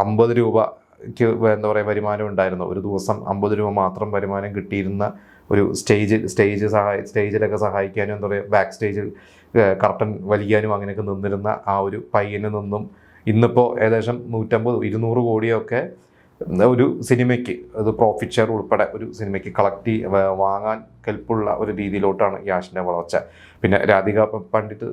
50 രൂപയ്ക്ക് എന്താ പറയുക വരുമാനം ഉണ്ടായിരുന്നു. ഒരു ദിവസം 50 രൂപ മാത്രം വരുമാനം കിട്ടിയിരുന്ന ഒരു സ്റ്റേജിലൊക്കെ സഹായിക്കാനും എന്താ പറയുക ബാക്ക് സ്റ്റേജിൽ കർട്ടൻ വലിക്കാനും അങ്ങനെയൊക്കെ നിന്നിരുന്ന ആ ഒരു പയ്യനിൽ നിന്നും ഇന്നിപ്പോൾ ഏകദേശം 150-200 കോടിയൊക്കെ ഒരു സിനിമയ്ക്ക് അത് പ്രോഫിറ്റ് ഷെയർ ഉൾപ്പെടെ ഒരു സിനിമയ്ക്ക് വാങ്ങാൻ കെൽപ്പുള്ള ഒരു രീതിയിലോട്ടാണ് യാഷിൻ്റെ വളർച്ച. പിന്നെ രാധിക പണ്ഡിറ്റ്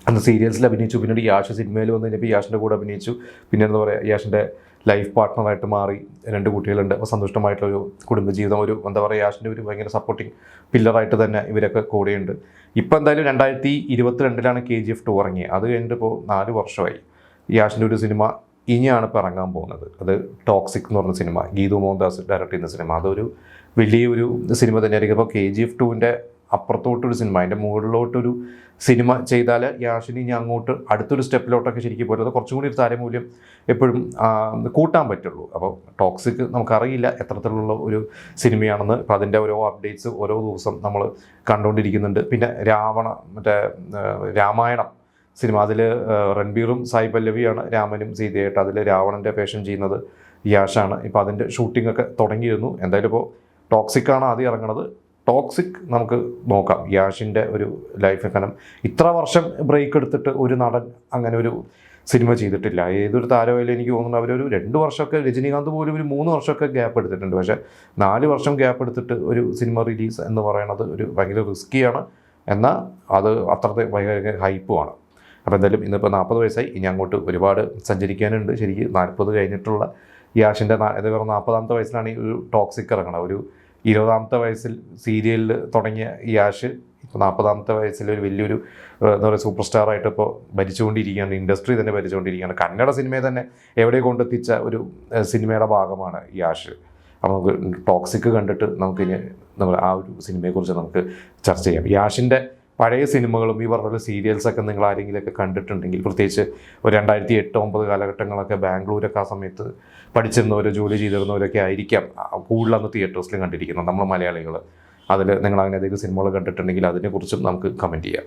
അന്ന് സീരിയൽസിൽ അഭിനയിച്ചു, പിന്നീട് യാഷ് സിനിമയിൽ വന്നു കഴിഞ്ഞപ്പോൾ യാഷിൻ്റെ കൂടെ അഭിനയിച്ചു. പിന്നെ എന്താ പറയുക യാഷിൻ്റെ ലൈഫ് പാർട്ട്ണറായിട്ട് മാറി, 2 കുട്ടികളുണ്ട്. അപ്പോൾ സന്തുഷ്ടമായിട്ടുള്ളൊരു കുടുംബജീവിതം, ഒരു എന്താ പറയുക യാഷിൻ്റെ ഒരു ഭയങ്കര സപ്പോർട്ടിങ് പില്ലറായിട്ട് തന്നെ ഇവരൊക്കെ കൂടെയുണ്ട്. ഇപ്പോൾ എന്തായാലും 2022 KGF 2 ഇറങ്ങി. അത് കഴിഞ്ഞിട്ട് ഇപ്പോൾ 4 വർഷമായി. യാഷിൻ്റെ ഒരു സിനിമ ഇനിയാണ് ഇപ്പോൾ ഇറങ്ങാൻ പോകുന്നത്. അത് ടോക്സിക് എന്ന് പറഞ്ഞ സിനിമ, ഗീതു മോഹൻദാസ് ഡയറക്റ്റ് ചെയ്യുന്ന സിനിമ. അതൊരു വലിയൊരു സിനിമ തന്നെയായിരിക്കും. ഇപ്പോൾ KGF 2 അപ്പുറത്തോട്ടൊരു സിനിമ, അതിൻ്റെ മുകളിലോട്ടൊരു സിനിമ ചെയ്താൽ യാഷിനി ഇനി അങ്ങോട്ട് അടുത്തൊരു സ്റ്റെപ്പിലോട്ടൊക്കെ ശരിക്കും പോലും അത് കുറച്ചും കൂടി ഒരു താരമൂല്യം എപ്പോഴും കൂട്ടാൻ പറ്റുള്ളൂ. അപ്പോൾ ടോക്സിക് നമുക്കറിയില്ല എത്രത്തിലുള്ള ഒരു സിനിമയാണെന്ന്. അപ്പോൾ അതിൻ്റെ ഓരോ അപ്ഡേറ്റ്സ് ഓരോ ദിവസം നമ്മൾ കണ്ടുകൊണ്ടിരിക്കുന്നുണ്ട്. പിന്നെ രാമായണം സിനിമ, അതിൽ രൺബീറും സായി പല്ലവിയാണ് രാമനും സീതയായിട്ട്. അതിൽ രാവണൻ്റെ വേഷം ചെയ്യുന്നത് യാഷാണ്. ഇപ്പോൾ അതിൻ്റെ ഷൂട്ടിംഗ് ഒക്കെ തുടങ്ങിയിരുന്നു. എന്തായാലും ഇപ്പോൾ ടോക്സിക്കാണ് ആദ്യം ഇറങ്ങുന്നത്. ടോക്സിക് നമുക്ക് നോക്കാം യാഷിൻ്റെ ഒരു ലൈഫ്. കാരണം ഇത്ര വർഷം ബ്രേക്ക് എടുത്തിട്ട് ഒരു നടൻ അങ്ങനെ ഒരു സിനിമ ചെയ്തിട്ടില്ല. ഏതൊരു താരമായാലും എനിക്ക് തോന്നുന്നു അവരൊരു 2 വർഷമൊക്കെ, രജനീകാന്ത് പോലും ഒരു 3 വർഷമൊക്കെ ഗ്യാപ്പ് എടുത്തിട്ടുണ്ട്. പക്ഷേ 4 വർഷം ഗ്യാപ്പ് എടുത്തിട്ട് ഒരു സിനിമ റിലീസ് എന്ന് പറയുന്നത് ഒരു ഭയങ്കര റിസ്ക്കിയാണ്. എന്നാൽ അത് അത്രത്തെ ഭയങ്കര ഹൈപ്പുമാണ്. അപ്പോൾ എന്തായാലും ഇന്നിപ്പോൾ 40 വയസ്സായി, ഇനി അങ്ങോട്ട് ഒരുപാട് സഞ്ചരിക്കാനുണ്ട്. ശരിക്കും 40 കഴിഞ്ഞിട്ടുള്ള യാഷിൻ്റെ എന്താ പറയുക 40ാമത്തെ വയസ്സിലാണ് ഈ ഒരു ടോക്സിക് ഇറങ്ങണം. ഒരു 20ാമത്തെ വയസ്സിൽ സീരിയലിൽ തുടങ്ങിയ യാഷ് ഇപ്പോൾ 40ാമത്തെ വയസ്സിൽ ഒരു വലിയൊരു എന്താ പറയുക സൂപ്പർ സ്റ്റാറായിട്ട് ഇപ്പോൾ ഭരിച്ചുകൊണ്ടിരിക്കുകയാണ്. ഇൻഡസ്ട്രി തന്നെ ഭരിച്ചുകൊണ്ടിരിക്കുകയാണ്. കന്നഡ സിനിമയെ തന്നെ എവിടെ കൊണ്ടെത്തിച്ച ഒരു സിനിമയുടെ ഭാഗമാണ് യാഷ്. അപ്പോൾ നമുക്ക് ടോക്സിക് കണ്ടിട്ട് നമുക്കിനി ആ ഒരു സിനിമയെക്കുറിച്ച് നമുക്ക് ചർച്ച ചെയ്യാം. യാഷിൻ്റെ പഴയ സിനിമകളും ഈ പറഞ്ഞ സീരിയൽസൊക്കെ നിങ്ങൾ ആരെങ്കിലുമൊക്കെ കണ്ടിട്ടുണ്ടെങ്കിൽ, പ്രത്യേകിച്ച് ഒരു 2008-2009 കാലഘട്ടങ്ങളൊക്കെ ബാംഗ്ലൂരൊക്കെ ആ സമയത്ത് പഠിച്ചിരുന്നവരോ ജോലി ചെയ്തിരുന്നവരൊക്കെ ആയിരിക്കാം കൂടുതലന്ന് തിയേറ്റേഴ്സിലും കണ്ടിരിക്കുന്നത് നമ്മൾ മലയാളികൾ. അതിൽ നിങ്ങൾ അങ്ങനെ ഏതെങ്കിലും സിനിമകൾ കണ്ടിട്ടുണ്ടെങ്കിൽ അതിനെക്കുറിച്ചും നമുക്ക് കമൻറ്റ് ചെയ്യാം.